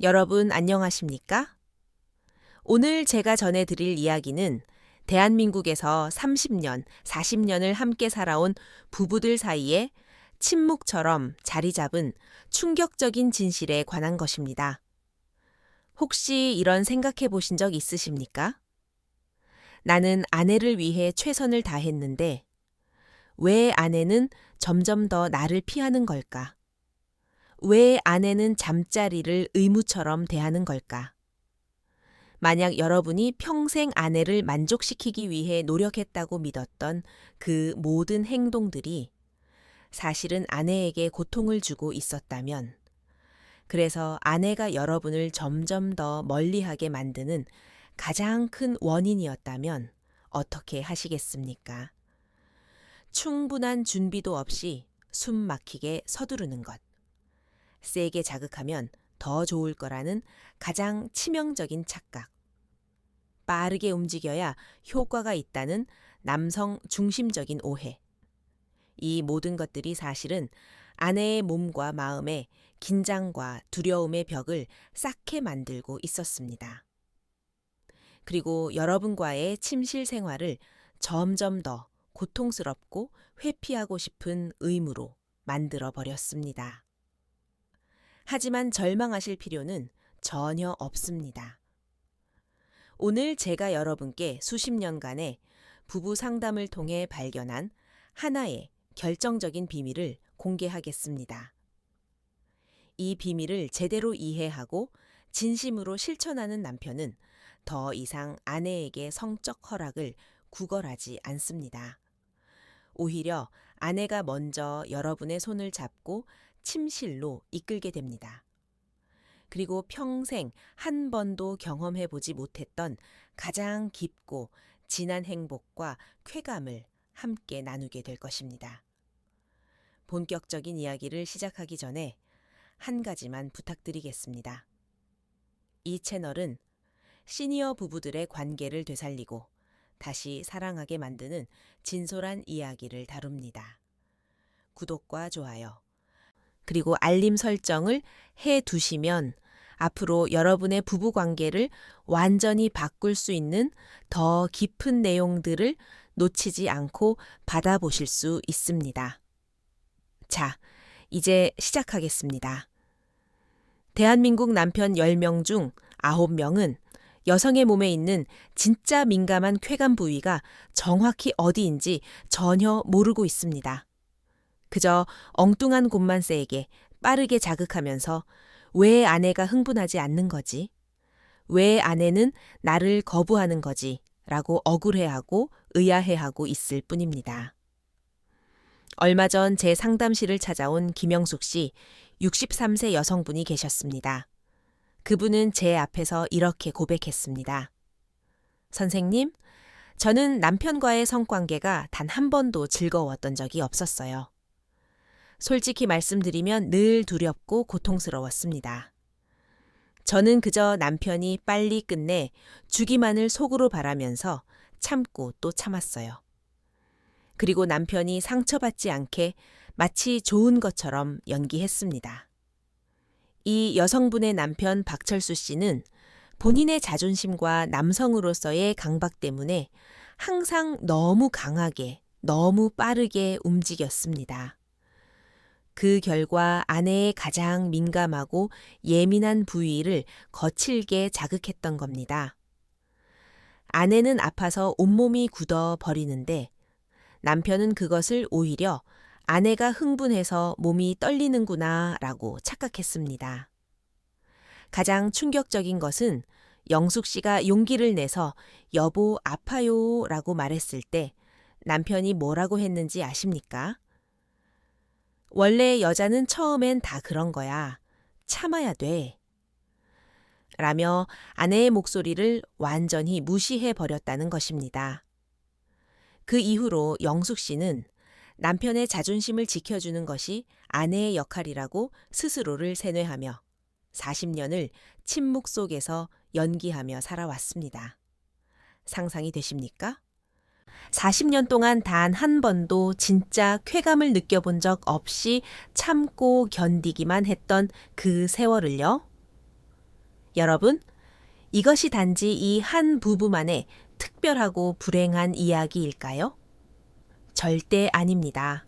여러분 안녕하십니까? 오늘 제가 전해드릴 이야기는 대한민국에서 30년, 40년을 함께 살아온 부부들 사이에 침묵처럼 자리 잡은 충격적인 진실에 관한 것입니다. 혹시 이런 생각해 보신 적 있으십니까? 나는 아내를 위해 최선을 다했는데 왜 아내는 점점 더 나를 피하는 걸까? 왜 아내는 잠자리를 의무처럼 대하는 걸까? 만약 여러분이 평생 아내를 만족시키기 위해 노력했다고 믿었던 그 모든 행동들이 사실은 아내에게 고통을 주고 있었다면, 그래서 아내가 여러분을 점점 더 멀리하게 만드는 가장 큰 원인이었다면 어떻게 하시겠습니까? 충분한 준비도 없이 숨 막히게 서두르는 것. 세게 자극하면 더 좋을 거라는 가장 치명적인 착각. 빠르게 움직여야 효과가 있다는 남성 중심적인 오해. 이 모든 것들이 사실은 아내의 몸과 마음에 긴장과 두려움의 벽을 쌓게 만들고 있었습니다. 그리고 여러분과의 침실 생활을 점점 더 고통스럽고 회피하고 싶은 의무로 만들어 버렸습니다. 하지만 절망하실 필요는 전혀 없습니다. 오늘 제가 여러분께 수십 년간의 부부 상담을 통해 발견한 하나의 결정적인 비밀을 공개하겠습니다. 이 비밀을 제대로 이해하고 진심으로 실천하는 남편은 더 이상 아내에게 성적 허락을 구걸하지 않습니다. 오히려 아내가 먼저 여러분의 손을 잡고 침실로 이끌게 됩니다. 그리고 평생 한 번도 경험해 보지 못했던 가장 깊고 진한 행복과 쾌감을 함께 나누게 될 것입니다. 본격적인 이야기를 시작하기 전에 한 가지만 부탁드리겠습니다. 이 채널은 시니어 부부들의 관계를 되살리고 다시 사랑하게 만드는 진솔한 이야기를 다룹니다. 구독과 좋아요, 그리고 알림 설정을 해 두시면 앞으로 여러분의 부부 관계를 완전히 바꿀 수 있는 더 깊은 내용들을 놓치지 않고 받아보실 수 있습니다. 자, 이제 시작하겠습니다. 대한민국 남편 10명 중 9명은 여성의 몸에 있는 진짜 민감한 쾌감 부위가 정확히 어디인지 전혀 모르고 있습니다. 그저 엉뚱한 곳만 세게 빠르게 자극하면서 왜 아내가 흥분하지 않는 거지? 왜 아내는 나를 거부하는 거지? 라고 억울해하고 의아해하고 있을 뿐입니다. 얼마 전 제 상담실을 찾아온 김영숙 씨, 63세 여성분이 계셨습니다. 그분은 제 앞에서 이렇게 고백했습니다. 선생님, 저는 남편과의 성관계가 단 한 번도 즐거웠던 적이 없었어요. 솔직히 말씀드리면 늘 두렵고 고통스러웠습니다. 저는 그저 남편이 빨리 끝내 주기만을 속으로 바라면서 참고 또 참았어요. 그리고 남편이 상처받지 않게 마치 좋은 것처럼 연기했습니다. 이 여성분의 남편 박철수 씨는 본인의 자존심과 남성으로서의 강박 때문에 항상 너무 강하게, 너무 빠르게 움직였습니다. 그 결과 아내의 가장 민감하고 예민한 부위를 거칠게 자극했던 겁니다. 아내는 아파서 온몸이 굳어 버리는데 남편은 그것을 오히려 아내가 흥분해서 몸이 떨리는구나 라고 착각했습니다. 가장 충격적인 것은 영숙 씨가 용기를 내서 여보 아파요 라고 말했을 때 남편이 뭐라고 했는지 아십니까? 원래 여자는 처음엔 다 그런 거야. 참아야 돼. 라며 아내의 목소리를 완전히 무시해 버렸다는 것입니다. 그 이후로 영숙 씨는 남편의 자존심을 지켜주는 것이 아내의 역할이라고 스스로를 세뇌하며 40년을 침묵 속에서 연기하며 살아왔습니다. 상상이 되십니까? 40년 동안 단 한 번도 진짜 쾌감을 느껴본 적 없이 참고 견디기만 했던 그 세월을요. 여러분, 이것이 단지 이 한 부부만의 특별하고 불행한 이야기일까요? 절대 아닙니다.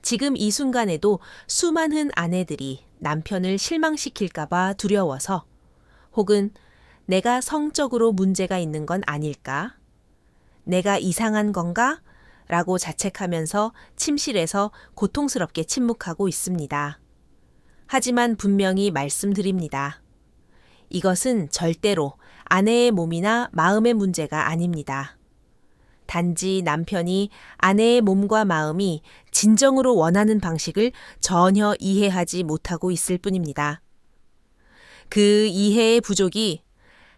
지금 이 순간에도 수많은 아내들이 남편을 실망시킬까봐 두려워서 혹은 내가 성적으로 문제가 있는 건 아닐까? 내가 이상한 건가? 라고 자책하면서 침실에서 고통스럽게 침묵하고 있습니다. 하지만 분명히 말씀드립니다. 이것은 절대로 아내의 몸이나 마음의 문제가 아닙니다. 단지 남편이 아내의 몸과 마음이 진정으로 원하는 방식을 전혀 이해하지 못하고 있을 뿐입니다. 그 이해의 부족이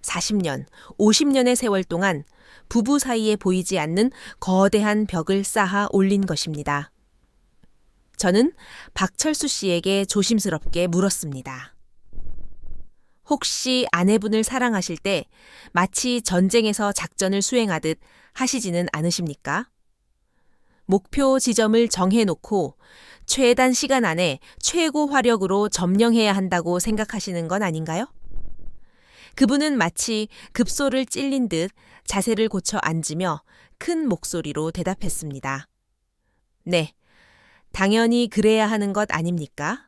40년, 50년의 세월 동안 부부 사이에 보이지 않는 거대한 벽을 쌓아 올린 것입니다. 저는 박철수 씨에게 조심스럽게 물었습니다. 혹시 아내분을 사랑하실 때 마치 전쟁에서 작전을 수행하듯 하시지는 않으십니까? 목표 지점을 정해놓고 최단 시간 안에 최고 화력으로 점령해야 한다고 생각하시는 건 아닌가요? 그분은 마치 급소를 찔린 듯 자세를 고쳐 앉으며 큰 목소리로 대답했습니다. 네, 당연히 그래야 하는 것 아닙니까?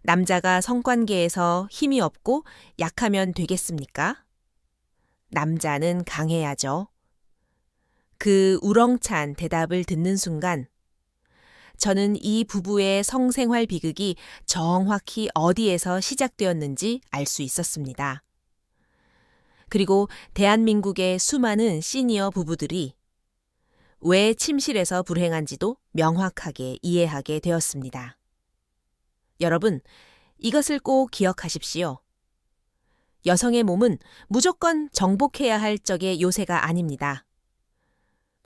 남자가 성관계에서 힘이 없고 약하면 되겠습니까? 남자는 강해야죠. 그 우렁찬 대답을 듣는 순간 저는 이 부부의 성생활 비극이 정확히 어디에서 시작되었는지 알 수 있었습니다. 그리고 대한민국의 수많은 시니어 부부들이 왜 침실에서 불행한지도 명확하게 이해하게 되었습니다. 여러분, 이것을 꼭 기억하십시오. 여성의 몸은 무조건 정복해야 할 적의 요새가 아닙니다.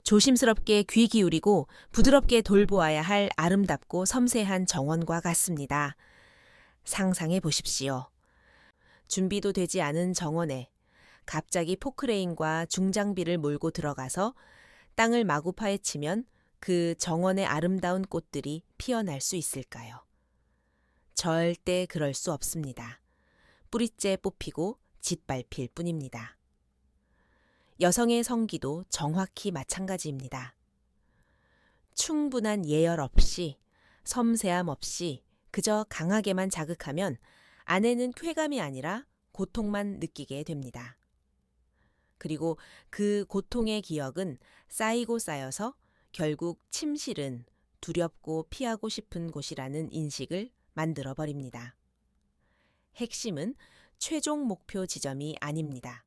조심스럽게 귀 기울이고 부드럽게 돌보아야 할 아름답고 섬세한 정원과 같습니다. 상상해 보십시오. 준비도 되지 않은 정원에 갑자기 포크레인과 중장비를 몰고 들어가서 땅을 마구 파헤치면 그 정원의 아름다운 꽃들이 피어날 수 있을까요? 절대 그럴 수 없습니다. 뿌리째 뽑히고 짓밟힐 뿐입니다. 여성의 성기도 정확히 마찬가지입니다. 충분한 예열 없이, 섬세함 없이 그저 강하게만 자극하면 아내는 쾌감이 아니라 고통만 느끼게 됩니다. 그리고 그 고통의 기억은 쌓이고 쌓여서 결국 침실은 두렵고 피하고 싶은 곳이라는 인식을 만들어버립니다. 핵심은 최종 목표 지점이 아닙니다.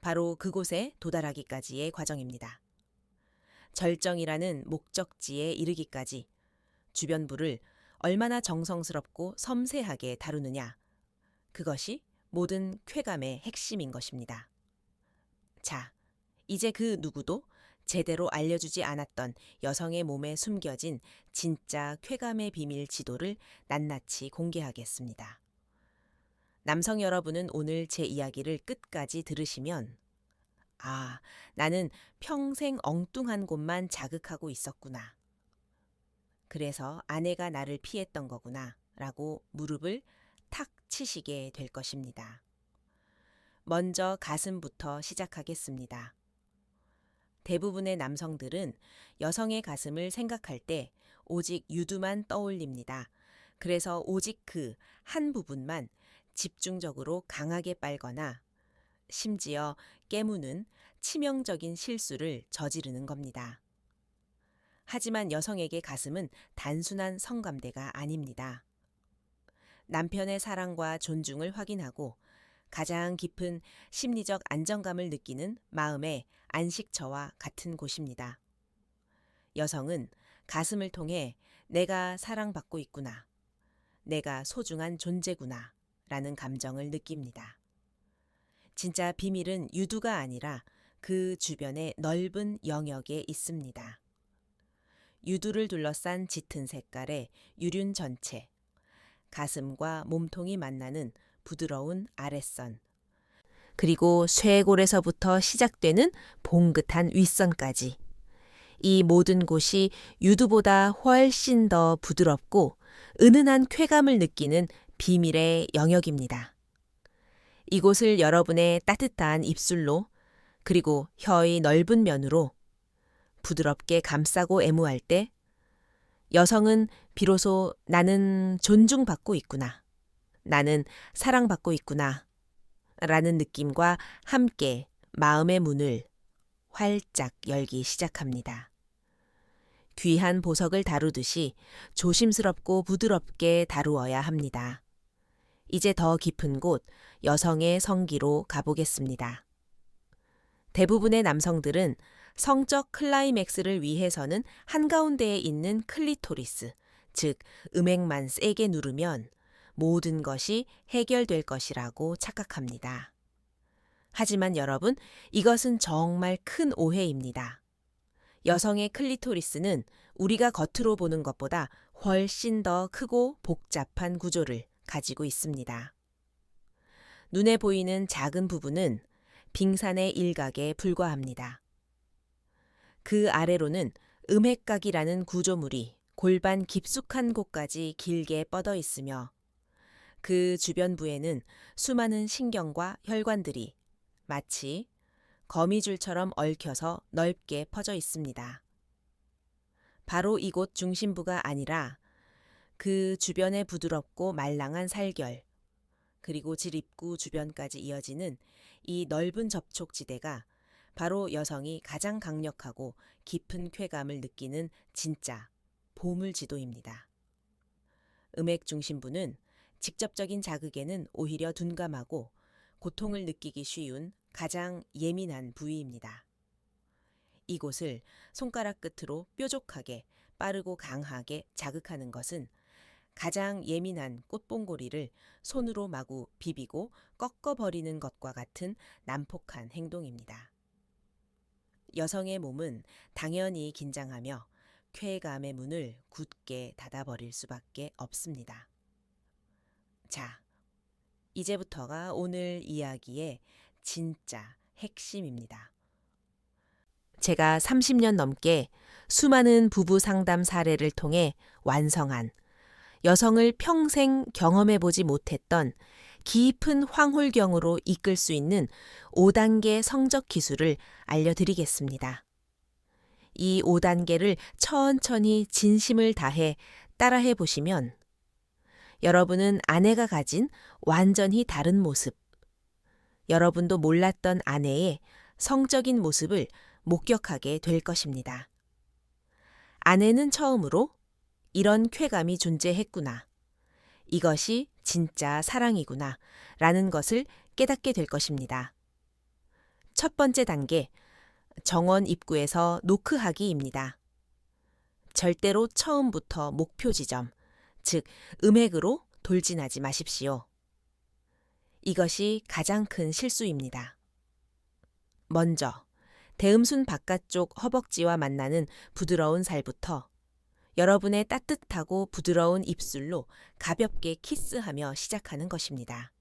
바로 그곳에 도달하기까지의 과정입니다. 절정이라는 목적지에 이르기까지 주변부를 얼마나 정성스럽고 섬세하게 다루느냐, 그것이 모든 쾌감의 핵심인 것입니다. 자, 이제 그 누구도 제대로 알려주지 않았던 여성의 몸에 숨겨진 진짜 쾌감의 비밀 지도를 낱낱이 공개하겠습니다. 남성 여러분은 오늘 제 이야기를 끝까지 들으시면 아, 나는 평생 엉뚱한 곳만 자극하고 있었구나. 그래서 아내가 나를 피했던 거구나 라고 무릎을 탁 치시게 될 것입니다. 먼저 가슴부터 시작하겠습니다. 대부분의 남성들은 여성의 가슴을 생각할 때 오직 유두만 떠올립니다. 그래서 오직 그 한 부분만 집중적으로 강하게 빨거나 심지어 깨무는 치명적인 실수를 저지르는 겁니다. 하지만 여성에게 가슴은 단순한 성감대가 아닙니다. 남편의 사랑과 존중을 확인하고 가장 깊은 심리적 안정감을 느끼는 마음의 안식처와 같은 곳입니다. 여성은 가슴을 통해 내가 사랑받고 있구나, 내가 소중한 존재구나 라는 감정을 느낍니다. 진짜 비밀은 유두가 아니라 그 주변의 넓은 영역에 있습니다. 유두를 둘러싼 짙은 색깔의 유륜 전체, 가슴과 몸통이 만나는 부드러운 아랫선, 그리고 쇄골에서부터 시작되는 봉긋한 윗선까지. 이 모든 곳이 유두보다 훨씬 더 부드럽고 은은한 쾌감을 느끼는 비밀의 영역입니다. 이곳을 여러분의 따뜻한 입술로 그리고 혀의 넓은 면으로 부드럽게 감싸고 애무할 때 여성은 비로소 나는 존중받고 있구나. 나는 사랑받고 있구나. 라는 느낌과 함께 마음의 문을 활짝 열기 시작합니다. 귀한 보석을 다루듯이 조심스럽고 부드럽게 다루어야 합니다. 이제 더 깊은 곳 여성의 성기로 가보겠습니다. 대부분의 남성들은 성적 클라이맥스를 위해서는 한가운데에 있는 클리토리스, 즉 음액만 세게 누르면 모든 것이 해결될 것이라고 착각합니다. 하지만 여러분, 이것은 정말 큰 오해입니다. 여성의 클리토리스는 우리가 겉으로 보는 것보다 훨씬 더 크고 복잡한 구조를 가지고 있습니다. 눈에 보이는 작은 부분은 빙산의 일각에 불과합니다. 그 아래로는 음핵각이라는 구조물이 골반 깊숙한 곳까지 길게 뻗어 있으며 그 주변부에는 수많은 신경과 혈관들이 마치 거미줄처럼 얽혀서 넓게 퍼져 있습니다. 바로 이곳 중심부가 아니라 그 주변의 부드럽고 말랑한 살결, 그리고 질입구 주변까지 이어지는 이 넓은 접촉지대가 바로 여성이 가장 강력하고 깊은 쾌감을 느끼는 진짜 보물지도입니다. 음액 중심부는 직접적인 자극에는 오히려 둔감하고 고통을 느끼기 쉬운 가장 예민한 부위입니다. 이곳을 손가락 끝으로 뾰족하게 빠르고 강하게 자극하는 것은 가장 예민한 꽃봉고리를 손으로 마구 비비고 꺾어버리는 것과 같은 난폭한 행동입니다. 여성의 몸은 당연히 긴장하며 쾌감의 문을 굳게 닫아버릴 수밖에 없습니다. 자, 이제부터가 오늘 이야기의 진짜 핵심입니다. 제가 30년 넘게 수많은 부부 상담 사례를 통해 완성한 여성을 평생 경험해보지 못했던 깊은 황홀경으로 이끌 수 있는 5단계 성적 기술을 알려드리겠습니다. 이 5단계를 천천히 진심을 다해 따라해 보시면 여러분은 아내가 가진 완전히 다른 모습, 여러분도 몰랐던 아내의 성적인 모습을 목격하게 될 것입니다. 아내는 처음으로 이런 쾌감이 존재했구나. 이것이 진짜 사랑이구나. 라는 것을 깨닫게 될 것입니다. 첫 번째 단계, 정원 입구에서 노크하기입니다. 절대로 처음부터 목표 지점, 즉 음핵으로 돌진하지 마십시오. 이것이 가장 큰 실수입니다. 먼저 대음순 바깥쪽 허벅지와 만나는 부드러운 살부터 여러분의 따뜻하고 부드러운 입술로 가볍게 키스하며 시작하는 것입니다.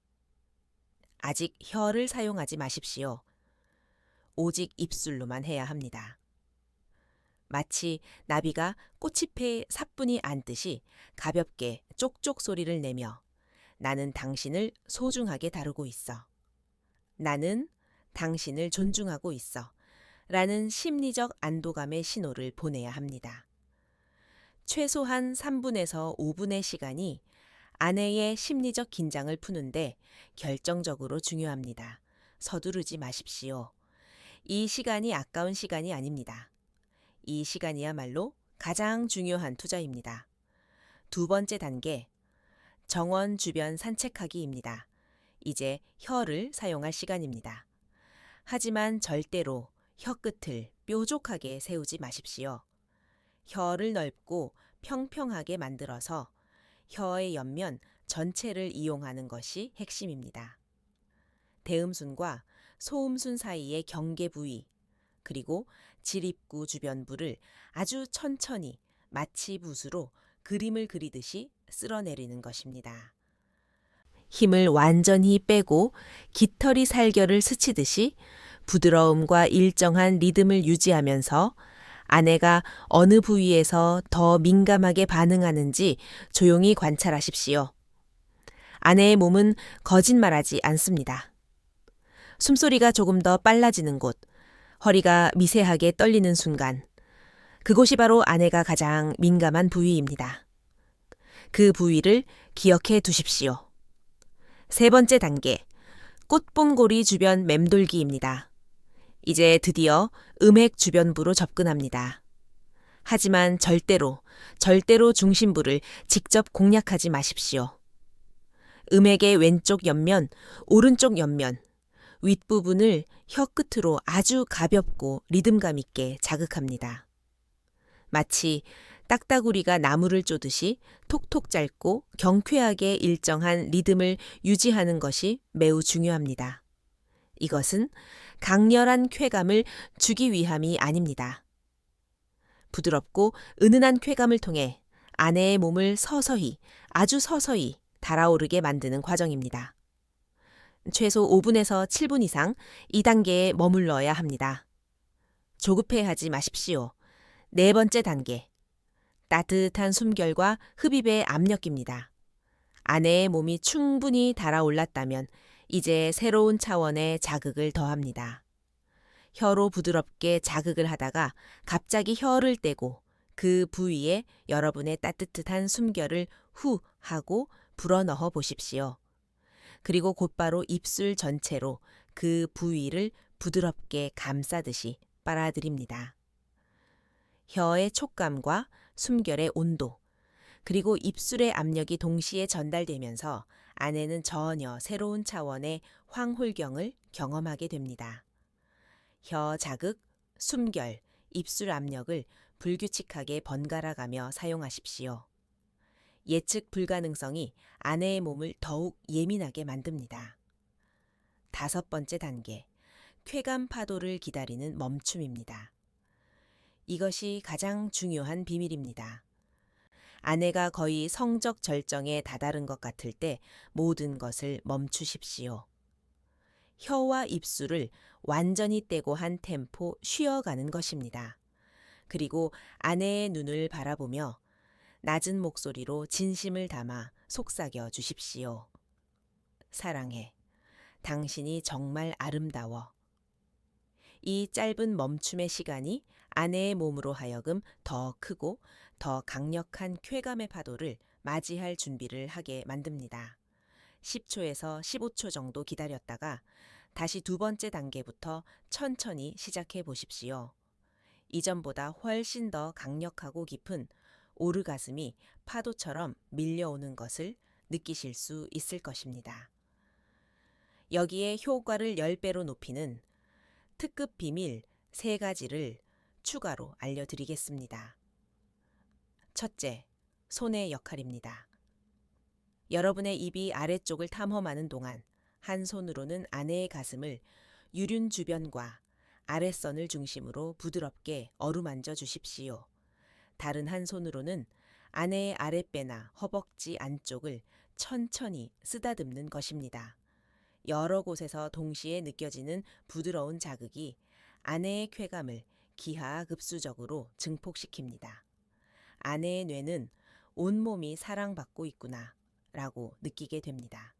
아직 혀를 사용하지 마십시오. 오직 입술로만 해야 합니다. 마치 나비가 꽃잎에 사뿐히 앉듯이 가볍게 쪽쪽 소리를 내며 나는 당신을 소중하게 다루고 있어. 나는 당신을 존중하고 있어. 라는 심리적 안도감의 신호를 보내야 합니다. 최소한 3분에서 5분의 시간이 아내의 심리적 긴장을 푸는데 결정적으로 중요합니다. 서두르지 마십시오. 이 시간이 아까운 시간이 아닙니다. 이 시간이야말로 가장 중요한 투자입니다. 두 번째 단계, 정원 주변 산책하기입니다. 이제 혀를 사용할 시간입니다. 하지만 절대로 혀끝을 뾰족하게 세우지 마십시오. 혀를 넓고 평평하게 만들어서 혀의 옆면 전체를 이용하는 것이 핵심입니다. 대음순과 소음순 사이의 경계 부위, 그리고 질입구 주변부를 아주 천천히 마치 붓으로 그림을 그리듯이 쓸어내리는 것입니다. 힘을 완전히 빼고 깃털이 살결을 스치듯이 부드러움과 일정한 리듬을 유지하면서 아내가 어느 부위에서 더 민감하게 반응하는지 조용히 관찰하십시오. 아내의 몸은 거짓말하지 않습니다. 숨소리가 조금 더 빨라지는 곳, 허리가 미세하게 떨리는 순간, 그곳이 바로 아내가 가장 민감한 부위입니다. 그 부위를 기억해 두십시오. 세 번째 단계, 꽃봉고리 주변 맴돌기입니다. 이제 드디어 음핵 주변부로 접근합니다. 하지만 절대로 중심부를 직접 공략하지 마십시오. 음핵의 왼쪽 옆면, 오른쪽 옆면, 윗부분을 혀 끝으로 아주 가볍고 리듬감 있게 자극합니다. 마치 딱따구리가 나무를 쪼듯이 톡톡 짧고 경쾌하게 일정한 리듬을 유지하는 것이 매우 중요합니다. 이것은 강렬한 쾌감을 주기 위함이 아닙니다. 부드럽고 은은한 쾌감을 통해 아내의 몸을 서서히, 아주 서서히 달아오르게 만드는 과정입니다. 최소 5분에서 7분 이상 이 단계에 머물러야 합니다. 조급해하지 마십시오. 네 번째 단계, 따뜻한 숨결과 흡입의 압력입니다. 아내의 몸이 충분히 달아올랐다면 이제 새로운 차원의 자극을 더합니다. 혀로 부드럽게 자극을 하다가 갑자기 혀를 떼고 그 부위에 여러분의 따뜻한 숨결을 후 하고 불어넣어 보십시오. 그리고 곧바로 입술 전체로 그 부위를 부드럽게 감싸듯이 빨아들입니다. 혀의 촉감과 숨결의 온도, 그리고 입술의 압력이 동시에 전달되면서 아내는 전혀 새로운 차원의 황홀경을 경험하게 됩니다. 혀 자극, 숨결, 입술 압력을 불규칙하게 번갈아가며 사용하십시오. 예측 불가능성이 아내의 몸을 더욱 예민하게 만듭니다. 다섯 번째 단계, 쾌감 파도를 기다리는 멈춤입니다. 이것이 가장 중요한 비밀입니다. 아내가 거의 성적 절정에 다다른 것 같을 때 모든 것을 멈추십시오. 혀와 입술을 완전히 떼고 한 템포 쉬어가는 것입니다. 그리고 아내의 눈을 바라보며 낮은 목소리로 진심을 담아 속삭여 주십시오. 사랑해. 당신이 정말 아름다워. 이 짧은 멈춤의 시간이 아내의 몸으로 하여금 더 크고 더 강력한 쾌감의 파도를 맞이할 준비를 하게 만듭니다. 10초에서 15초 정도 기다렸다가 다시 두 번째 단계부터 천천히 시작해 보십시오. 이전보다 훨씬 더 강력하고 깊은 오르가슴이 파도처럼 밀려오는 것을 느끼실 수 있을 것입니다. 여기에 효과를 10배로 높이는 특급 비밀 3가지를 추가로 알려드리겠습니다. 첫째, 손의 역할입니다. 여러분의 입이 아래쪽을 탐험하는 동안 한 손으로는 아내의 가슴을 유륜 주변과 아랫선을 중심으로 부드럽게 어루만져 주십시오. 다른 한 손으로는 아내의 아랫배나 허벅지 안쪽을 천천히 쓰다듬는 것입니다. 여러 곳에서 동시에 느껴지는 부드러운 자극이 아내의 쾌감을 기하급수적으로 증폭시킵니다. 아내의 뇌는 온몸이 사랑받고 있구나 라고 느끼게 됩니다.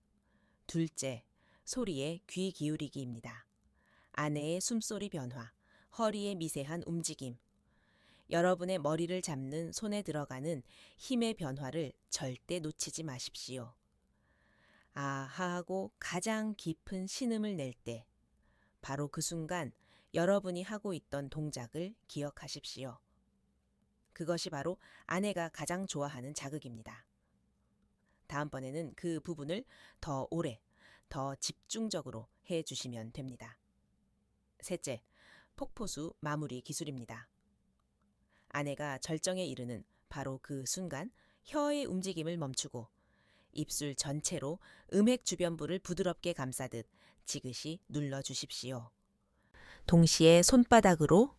둘째, 소리에 귀 기울이기입니다. 아내의 숨소리 변화, 허리의 미세한 움직임, 여러분의 머리를 잡는 손에 들어가는 힘의 변화를 절대 놓치지 마십시오. 아하하고 가장 깊은 신음을 낼 때, 바로 그 순간 여러분이 하고 있던 동작을 기억하십시오. 그것이 바로 아내가 가장 좋아하는 자극입니다. 다음번에는 그 부분을 더 오래, 더 집중적으로 해주시면 됩니다. 셋째, 폭포수 마무리 기술입니다. 아내가 절정에 이르는 바로 그 순간 혀의 움직임을 멈추고 입술 전체로 음핵 주변부를 부드럽게 감싸듯 지그시 눌러주십시오. 동시에 손바닥으로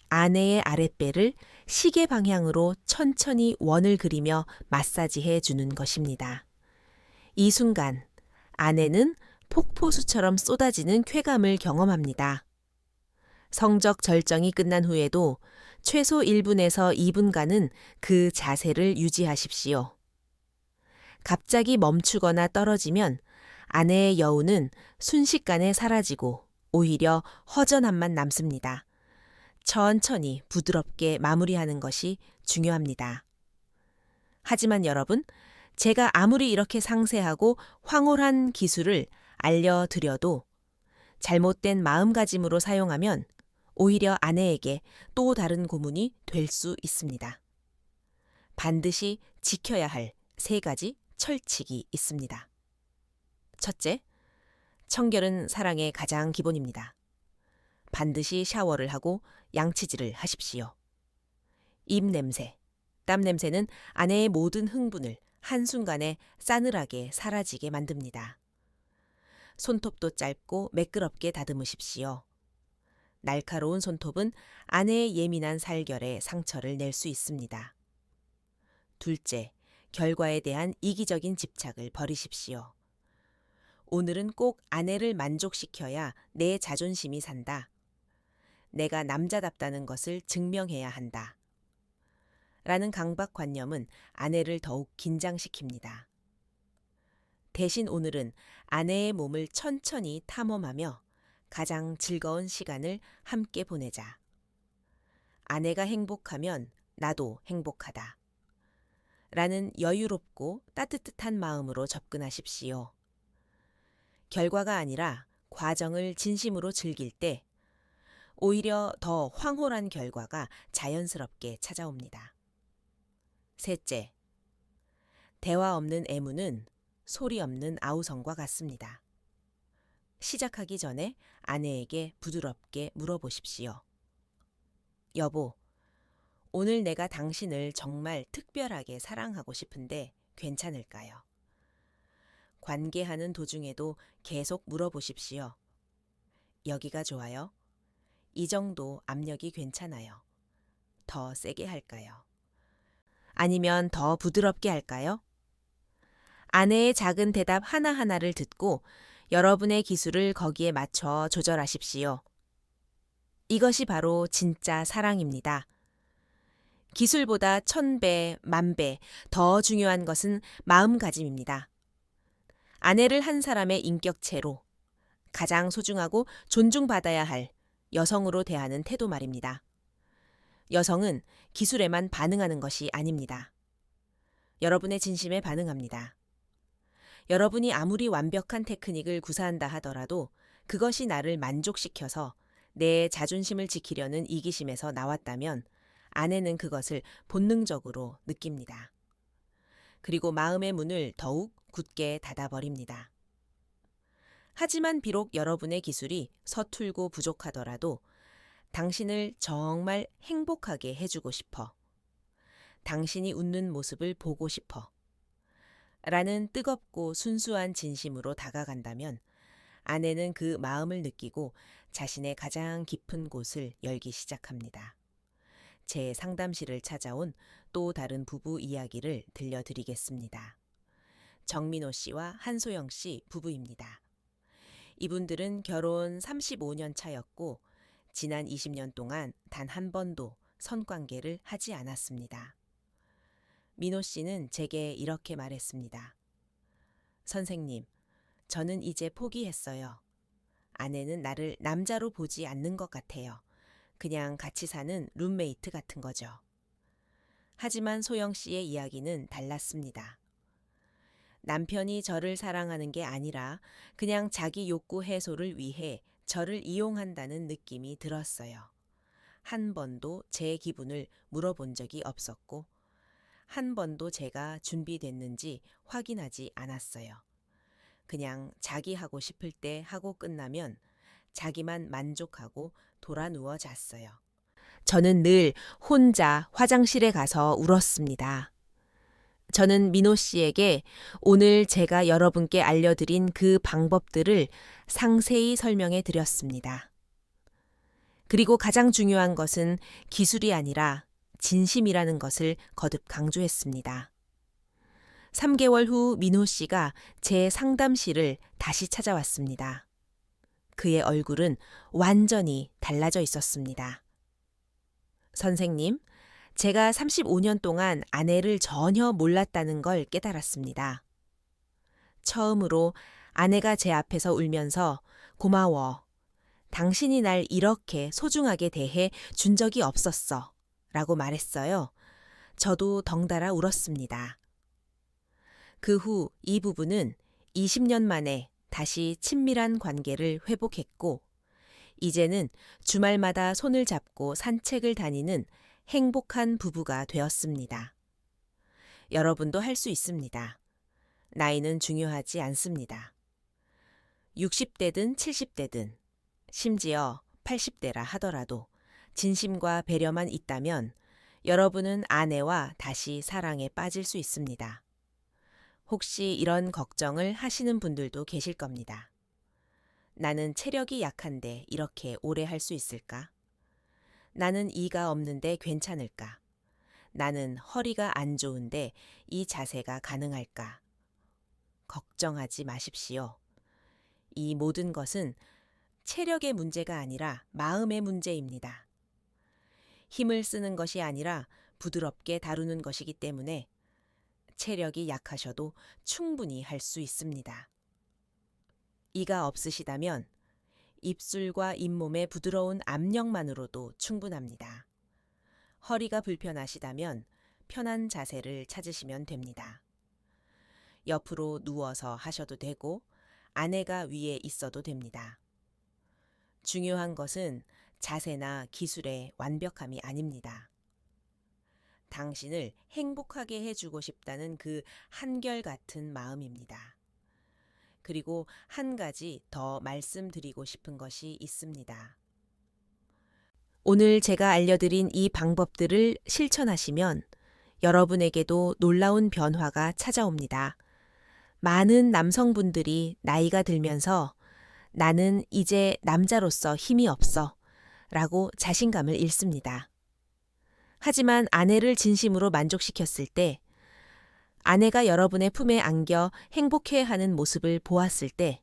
아내의 아랫배를 시계 방향으로 천천히 원을 그리며 마사지해 주는 것입니다. 이 순간 아내는 폭포수처럼 쏟아지는 쾌감을 경험합니다. 성적 절정이 끝난 후에도 최소 1분에서 2분간은 그 자세를 유지하십시오. 갑자기 멈추거나 떨어지면 아내의 여우는 순식간에 사라지고 오히려 허전함만 남습니다. 천천히 부드럽게 마무리하는 것이 중요합니다. 하지만 여러분, 제가 아무리 이렇게 상세하고 황홀한 기술을 알려드려도 잘못된 마음가짐으로 사용하면 오히려 아내에게 또 다른 고문이 될 수 있습니다. 반드시 지켜야 할 3가지 철칙이 있습니다. 첫째, 청결은 사랑의 가장 기본입니다. 반드시 샤워를 하고 양치질을 하십시오. 입냄새, 땀냄새는 아내의 모든 흥분을 한순간에 싸늘하게 사라지게 만듭니다. 손톱도 짧고 매끄럽게 다듬으십시오. 날카로운 손톱은 아내의 예민한 살결에 상처를 낼 수 있습니다. 둘째, 결과에 대한 이기적인 집착을 버리십시오. 오늘은 꼭 아내를 만족시켜야 내 자존심이 산다. 내가 남자답다는 것을 증명해야 한다. 라는 강박관념은 아내를 더욱 긴장시킵니다. 대신 오늘은 아내의 몸을 천천히 탐험하며 가장 즐거운 시간을 함께 보내자. 아내가 행복하면 나도 행복하다. 라는 여유롭고 따뜻한 마음으로 접근하십시오. 결과가 아니라 과정을 진심으로 즐길 때 오히려 더 황홀한 결과가 자연스럽게 찾아옵니다. 셋째, 대화 없는 애무는 소리 없는 아우성과 같습니다. 시작하기 전에 아내에게 부드럽게 물어보십시오. 여보, 오늘 내가 당신을 정말 특별하게 사랑하고 싶은데 괜찮을까요? 관계하는 도중에도 계속 물어보십시오. 여기가 좋아요? 이 정도 압력이 괜찮아요. 더 세게 할까요? 아니면 더 부드럽게 할까요? 아내의 작은 대답 하나하나를 듣고 여러분의 기술을 거기에 맞춰 조절하십시오. 이것이 바로 진짜 사랑입니다. 기술보다 1000배, 10,000배 더 중요한 것은 마음가짐입니다. 아내를 한 사람의 인격체로 가장 소중하고 존중받아야 할 여성으로 대하는 태도 말입니다. 여성은 기술에만 반응하는 것이 아닙니다. 여러분의 진심에 반응합니다. 여러분이 아무리 완벽한 테크닉을 구사한다 하더라도 그것이 나를 만족시켜서 내 자존심을 지키려는 이기심에서 나왔다면 아내는 그것을 본능적으로 느낍니다. 그리고 마음의 문을 더욱 굳게 닫아버립니다. 하지만 비록 여러분의 기술이 서툴고 부족하더라도 당신을 정말 행복하게 해주고 싶어. 당신이 웃는 모습을 보고 싶어. 라는 뜨겁고 순수한 진심으로 다가간다면 아내는 그 마음을 느끼고 자신의 가장 깊은 곳을 열기 시작합니다. 제 상담실을 찾아온 또 다른 부부 이야기를 들려드리겠습니다. 정민호 씨와 한소영 씨 부부입니다. 이분들은 결혼 35년 차였고 지난 20년 동안 단 한 번도 성관계를 하지 않았습니다. 민호 씨는 제게 이렇게 말했습니다. 선생님, 저는 이제 포기했어요. 아내는 나를 남자로 보지 않는 것 같아요. 그냥 같이 사는 룸메이트 같은 거죠. 하지만 소영 씨의 이야기는 달랐습니다. 남편이 저를 사랑하는 게 아니라 그냥 자기 욕구 해소를 위해 저를 이용한다는 느낌이 들었어요. 한 번도 제 기분을 물어본 적이 없었고 한 번도 제가 준비됐는지 확인하지 않았어요. 그냥 자기 하고 싶을 때 하고 끝나면 자기만 만족하고 돌아 누워 잤어요. 저는 늘 혼자 화장실에 가서 울었습니다. 저는 민호 씨에게 오늘 제가 여러분께 알려드린 그 방법들을 상세히 설명해 드렸습니다. 그리고 가장 중요한 것은 기술이 아니라 진심이라는 것을 거듭 강조했습니다. 3개월 후 민호 씨가 제 상담실을 다시 찾아왔습니다. 그의 얼굴은 완전히 달라져 있었습니다. 선생님, 제가 35년 동안 아내를 전혀 몰랐다는 걸 깨달았습니다. 처음으로 아내가 제 앞에서 울면서 고마워. 당신이 날 이렇게 소중하게 대해 준 적이 없었어. 라고 말했어요. 저도 덩달아 울었습니다. 그 후 이 부부는 20년 만에 다시 친밀한 관계를 회복했고, 이제는 주말마다 손을 잡고 산책을 다니는 행복한 부부가 되었습니다. 여러분도 할 수 있습니다. 나이는 중요하지 않습니다. 60대든 70대든 심지어 80대라 하더라도 진심과 배려만 있다면 여러분은 아내와 다시 사랑에 빠질 수 있습니다. 혹시 이런 걱정을 하시는 분들도 계실 겁니다. 나는 체력이 약한데 이렇게 오래 할 수 있을까? 나는 이가 없는데 괜찮을까? 나는 허리가 안 좋은데 이 자세가 가능할까? 걱정하지 마십시오. 이 모든 것은 체력의 문제가 아니라 마음의 문제입니다. 힘을 쓰는 것이 아니라 부드럽게 다루는 것이기 때문에 체력이 약하셔도 충분히 할 수 있습니다. 이가 없으시다면 입술과 잇몸의 부드러운 압력만으로도 충분합니다. 허리가 불편하시다면 편한 자세를 찾으시면 됩니다. 옆으로 누워서 하셔도 되고 아내가 위에 있어도 됩니다. 중요한 것은 자세나 기술의 완벽함이 아닙니다. 당신을 행복하게 해주고 싶다는 그 한결같은 마음입니다. 그리고 한 가지 더 말씀드리고 싶은 것이 있습니다. 오늘 제가 알려드린 이 방법들을 실천하시면 여러분에게도 놀라운 변화가 찾아옵니다. 많은 남성분들이 나이가 들면서 나는 이제 남자로서 힘이 없어 라고 자신감을 잃습니다. 하지만 아내를 진심으로 만족시켰을 때, 아내가 여러분의 품에 안겨 행복해하는 모습을 보았을 때,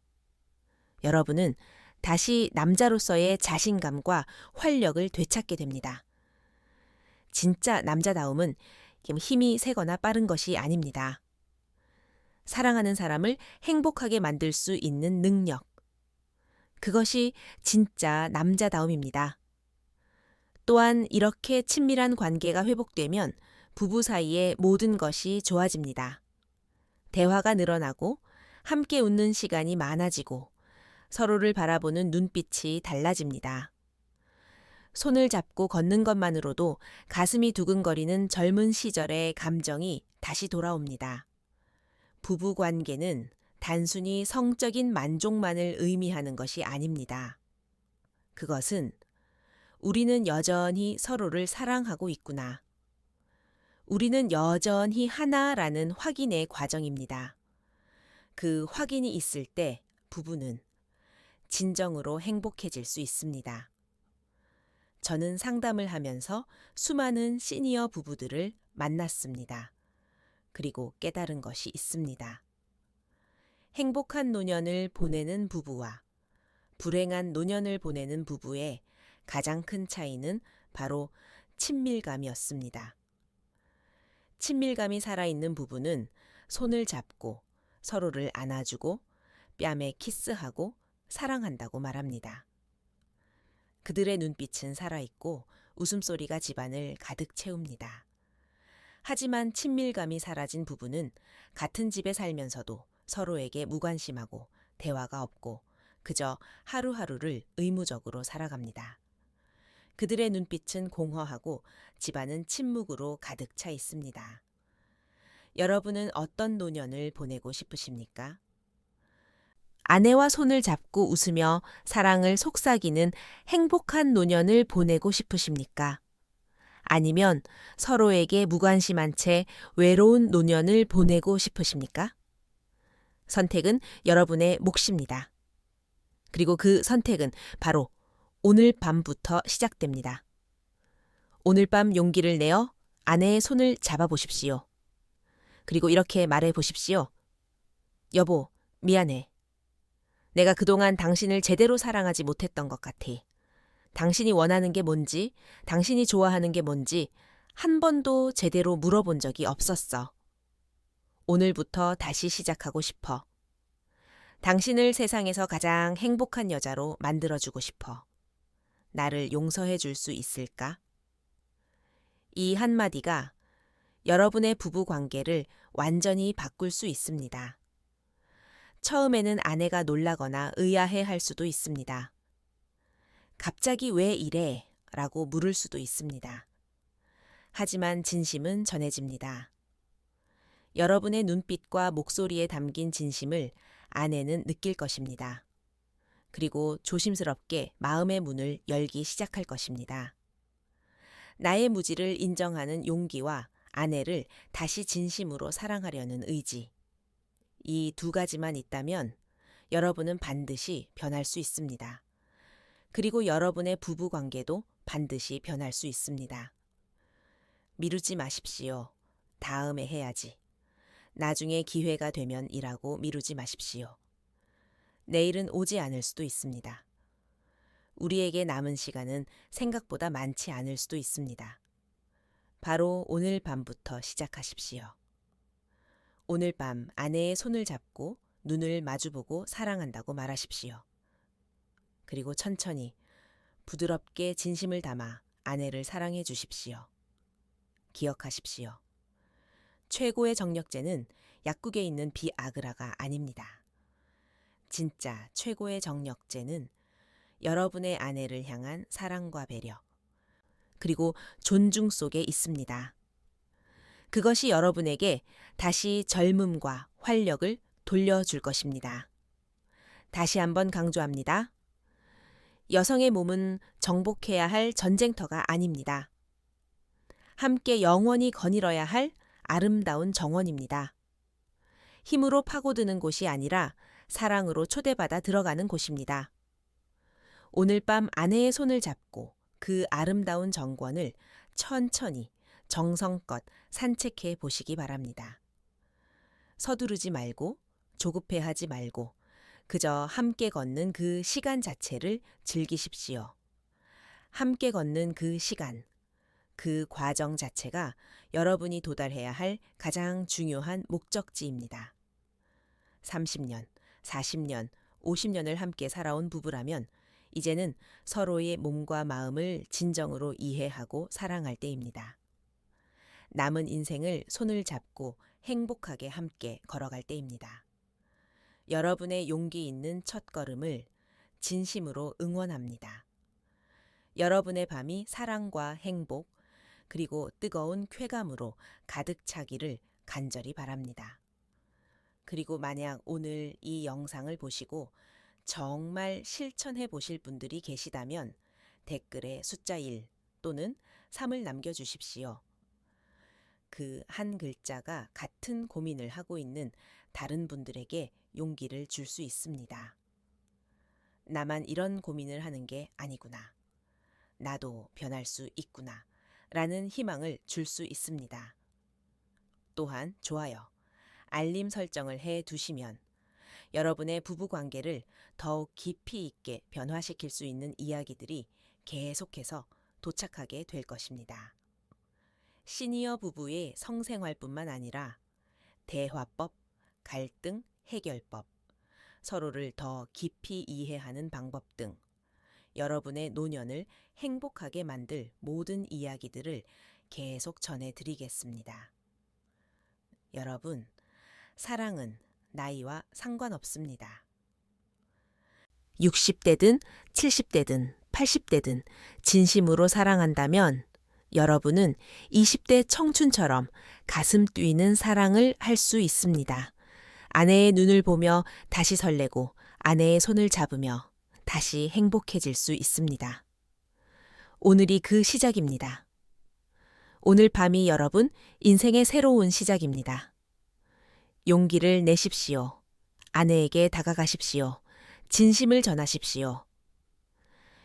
여러분은 다시 남자로서의 자신감과 활력을 되찾게 됩니다. 진짜 남자다움은 힘이 세거나 빠른 것이 아닙니다. 사랑하는 사람을 행복하게 만들 수 있는 능력. 그것이 진짜 남자다움입니다. 또한 이렇게 친밀한 관계가 회복되면 부부 사이의 모든 것이 좋아집니다. 대화가 늘어나고 함께 웃는 시간이 많아지고 서로를 바라보는 눈빛이 달라집니다. 손을 잡고 걷는 것만으로도 가슴이 두근거리는 젊은 시절의 감정이 다시 돌아옵니다. 부부 관계는 단순히 성적인 만족만을 의미하는 것이 아닙니다. 그것은 우리는 여전히 서로를 사랑하고 있구나. 우리는 여전히 하나라는 확인의 과정입니다. 그 확인이 있을 때 부부는 진정으로 행복해질 수 있습니다. 저는 상담을 하면서 수많은 시니어 부부들을 만났습니다. 그리고 깨달은 것이 있습니다. 행복한 노년을 보내는 부부와 불행한 노년을 보내는 부부의 가장 큰 차이는 바로 친밀감이었습니다. 친밀감이 살아있는 부부는 손을 잡고 서로를 안아주고 뺨에 키스하고 사랑한다고 말합니다. 그들의 눈빛은 살아있고 웃음소리가 집안을 가득 채웁니다. 하지만 친밀감이 사라진 부부는 같은 집에 살면서도 서로에게 무관심하고 대화가 없고 그저 하루하루를 의무적으로 살아갑니다. 그들의 눈빛은 공허하고 집안은 침묵으로 가득 차 있습니다. 여러분은 어떤 노년을 보내고 싶으십니까? 아내와 손을 잡고 웃으며 사랑을 속삭이는 행복한 노년을 보내고 싶으십니까? 아니면 서로에게 무관심한 채 외로운 노년을 보내고 싶으십니까? 선택은 여러분의 몫입니다. 그리고 그 선택은 바로 오늘 밤부터 시작됩니다. 오늘 밤 용기를 내어 아내의 손을 잡아보십시오. 그리고 이렇게 말해보십시오. 여보, 미안해. 내가 그동안 당신을 제대로 사랑하지 못했던 것 같아. 당신이 원하는 게 뭔지, 당신이 좋아하는 게 뭔지 한 번도 제대로 물어본 적이 없었어. 오늘부터 다시 시작하고 싶어. 당신을 세상에서 가장 행복한 여자로 만들어주고 싶어. 나를 용서해 줄 수 있을까? 이 한마디가 여러분의 부부 관계를 완전히 바꿀 수 있습니다. 처음에는 아내가 놀라거나 의아해 할 수도 있습니다. 갑자기 왜 이래? 라고 물을 수도 있습니다. 하지만 진심은 전해집니다. 여러분의 눈빛과 목소리에 담긴 진심을 아내는 느낄 것입니다. 그리고 조심스럽게 마음의 문을 열기 시작할 것입니다. 나의 무지를 인정하는 용기와 아내를 다시 진심으로 사랑하려는 의지. 이 두 가지만 있다면 여러분은 반드시 변할 수 있습니다. 그리고 여러분의 부부 관계도 반드시 변할 수 있습니다. 미루지 마십시오. 다음에 해야지. 나중에 기회가 되면 이라고 미루지 마십시오. 내일은 오지 않을 수도 있습니다. 우리에게 남은 시간은 생각보다 많지 않을 수도 있습니다. 바로 오늘 밤부터 시작하십시오. 오늘 밤 아내의 손을 잡고 눈을 마주보고 사랑한다고 말하십시오. 그리고 천천히 부드럽게 진심을 담아 아내를 사랑해 주십시오. 기억하십시오. 최고의 정력제는 약국에 있는 비아그라가 아닙니다. 진짜 최고의 정력제는 여러분의 아내를 향한 사랑과 배려, 그리고 존중 속에 있습니다. 그것이 여러분에게 다시 젊음과 활력을 돌려줄 것입니다. 다시 한번 강조합니다. 여성의 몸은 정복해야 할 전쟁터가 아닙니다. 함께 영원히 거닐어야 할 아름다운 정원입니다. 힘으로 파고드는 곳이 아니라 사랑으로 초대받아 들어가는 곳입니다. 오늘 밤 아내의 손을 잡고 그 아름다운 정원을 천천히 정성껏 산책해 보시기 바랍니다. 서두르지 말고 조급해하지 말고 그저 함께 걷는 그 시간 자체를 즐기십시오. 함께 걷는 그 시간, 그 과정 자체가 여러분이 도달해야 할 가장 중요한 목적지입니다. 30년, 40년, 50년을 함께 살아온 부부라면 이제는 서로의 몸과 마음을 진정으로 이해하고 사랑할 때입니다. 남은 인생을 손을 잡고 행복하게 함께 걸어갈 때입니다. 여러분의 용기 있는 첫걸음을 진심으로 응원합니다. 여러분의 밤이 사랑과 행복, 그리고 뜨거운 쾌감으로 가득 차기를 간절히 바랍니다. 그리고 만약 오늘 이 영상을 보시고 정말 실천해 보실 분들이 계시다면 댓글에 숫자 1 또는 3을 남겨주십시오. 그 한 글자가 같은 고민을 하고 있는 다른 분들에게 용기를 줄 수 있습니다. 나만 이런 고민을 하는 게 아니구나. 나도 변할 수 있구나. 라는 희망을 줄 수 있습니다. 또한 좋아요, 알림 설정을 해 두시면 여러분의 부부 관계를 더욱 깊이 있게 변화시킬 수 있는 이야기들이 계속해서 도착하게 될 것입니다. 시니어 부부의 성생활뿐만 아니라 대화법, 갈등, 해결법, 서로를 더 깊이 이해하는 방법 등 여러분의 노년을 행복하게 만들 모든 이야기들을 계속 전해드리겠습니다. 여러분, 사랑은 나이와 상관없습니다. 60대든 70대든 80대든 진심으로 사랑한다면 여러분은 20대 청춘처럼 가슴 뛰는 사랑을 할 수 있습니다. 아내의 눈을 보며 다시 설레고 아내의 손을 잡으며 다시 행복해질 수 있습니다. 오늘이 그 시작입니다. 오늘 밤이 여러분 인생의 새로운 시작입니다. 용기를 내십시오. 아내에게 다가가십시오. 진심을 전하십시오.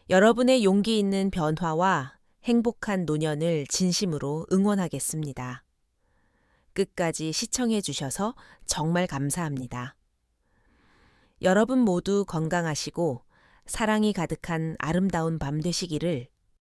여러분의 용기 있는 변화와 행복한 노년을 진심으로 응원하겠습니다. 끝까지 시청해 주셔서 정말 감사합니다. 여러분 모두 건강하시고 사랑이 가득한 아름다운 밤 되시기를